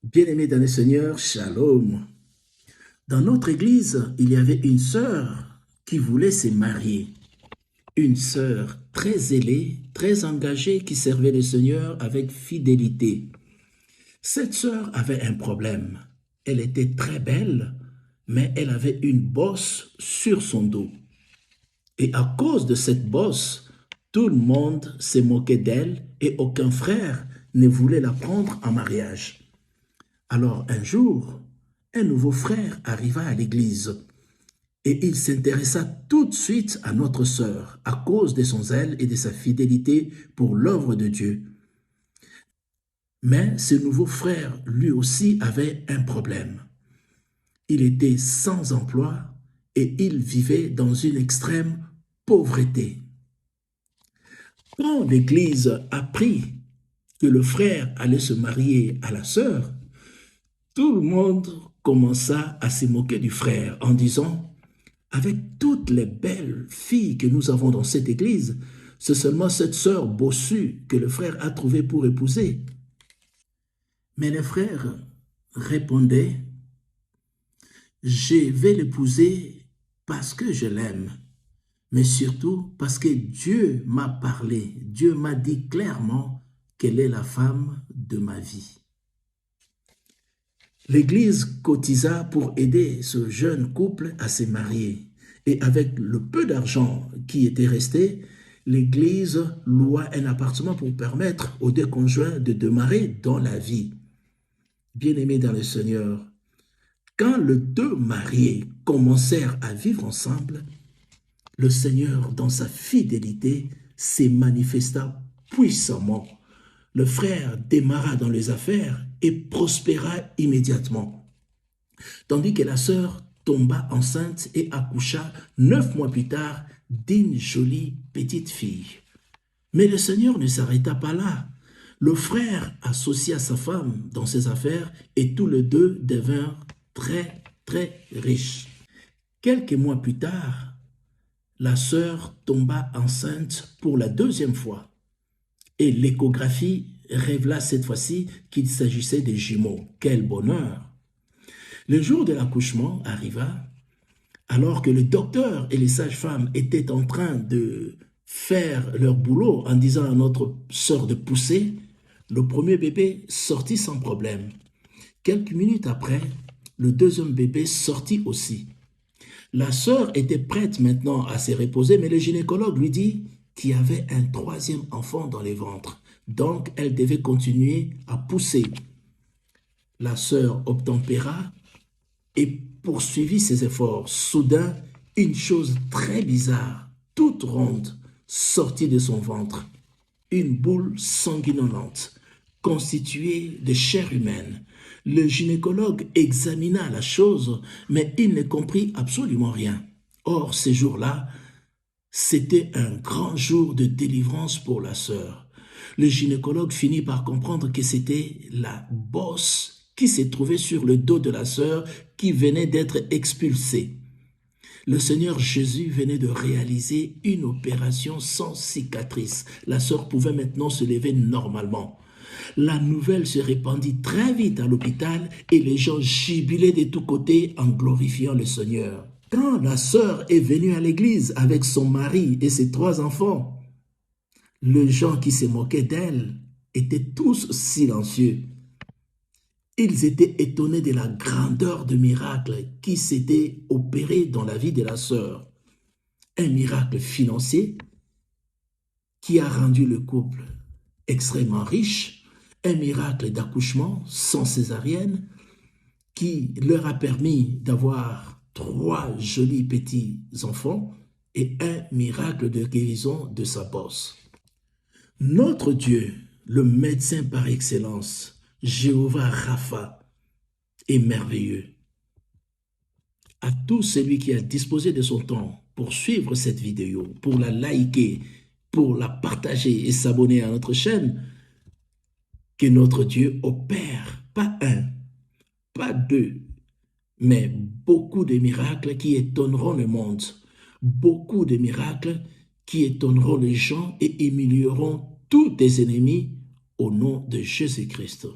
Bien-aimés dans le Seigneur, Shalom. Dans notre église, il y avait une sœur qui voulait se marier. Une sœur très zélée, très engagée, qui servait le Seigneur avec fidélité. Cette sœur avait un problème. Elle était très belle, mais elle avait une bosse sur son dos. Et à cause de cette bosse, tout le monde se moquait d'elle et aucun frère ne voulait la prendre en mariage. Alors un jour, un nouveau frère arriva à l'église et il s'intéressa tout de suite à notre sœur à cause de son zèle et de sa fidélité pour l'œuvre de Dieu. Mais ce nouveau frère, lui aussi, avait un problème. Il était sans emploi et il vivait dans une extrême pauvreté. Quand l'église apprit que le frère allait se marier à la sœur, tout le monde commença à se moquer du frère en disant « Avec toutes les belles filles que nous avons dans cette église, c'est seulement cette sœur bossue que le frère a trouvée pour épouser. » Mais le frère répondait « Je vais l'épouser parce que je l'aime, mais surtout parce que Dieu m'a parlé, Dieu m'a dit clairement qu'elle est la femme de ma vie. » L'église cotisa pour aider ce jeune couple à se marier. Et avec le peu d'argent qui était resté, l'église loua un appartement pour permettre aux deux conjoints de demeurer dans la vie. Bien-aimés dans le Seigneur, quand les deux mariés commencèrent à vivre ensemble, le Seigneur, dans sa fidélité, se manifesta puissamment. Le frère démarra dans les affaires et prospéra immédiatement. Tandis que la sœur tomba enceinte et accoucha 9 mois plus tard d'une jolie petite fille. Mais le Seigneur ne s'arrêta pas là. Le frère associa sa femme dans ses affaires et tous les deux devinrent très, très riches. Quelques mois plus tard, la sœur tomba enceinte pour la 2e fois. Et l'échographie révéla cette fois-ci qu'il s'agissait de jumeaux. Quel bonheur! Le jour de l'accouchement arriva, alors que le docteur et les sages-femmes étaient en train de faire leur boulot en disant à notre sœur de pousser, le premier bébé sortit sans problème. Quelques minutes après, le 2e bébé sortit aussi. La sœur était prête maintenant à se reposer, mais le gynécologue lui dit qu'il y avait un 3e enfant dans les ventres. Donc, elle devait continuer à pousser. La sœur obtempéra et poursuivit ses efforts. Soudain, une chose très bizarre, toute ronde, sortit de son ventre. Une boule sanguinolente, constituée de chair humaine. Le gynécologue examina la chose, mais il ne comprit absolument rien. Or, ce jour-là, c'était un grand jour de délivrance pour la sœur. Le gynécologue finit par comprendre que c'était la bosse qui s'est trouvée sur le dos de la sœur qui venait d'être expulsée. Le Seigneur Jésus venait de réaliser une opération sans cicatrice. La sœur pouvait maintenant se lever normalement. La nouvelle se répandit très vite à l'hôpital et les gens jubilaient de tous côtés en glorifiant le Seigneur. Quand la sœur est venue à l'église avec son mari et ses 3 enfants, les gens qui se moquaient d'elle étaient tous silencieux. Ils étaient étonnés de la grandeur du miracle qui s'était opéré dans la vie de la sœur. Un miracle financier qui a rendu le couple extrêmement riche, un miracle d'accouchement sans césarienne qui leur a permis d'avoir 3 jolis petits enfants et un miracle de guérison de sa bosse. Notre Dieu, le médecin par excellence, Jéhovah Rapha, est merveilleux. À tout celui qui a disposé de son temps pour suivre cette vidéo, pour la liker, pour la partager et s'abonner à notre chaîne, que notre Dieu opère, pas un, pas 2, mais beaucoup de miracles qui étonneront le monde, beaucoup de miracles qui étonneront les gens et humilieront tous tes ennemis au nom de Jésus-Christ.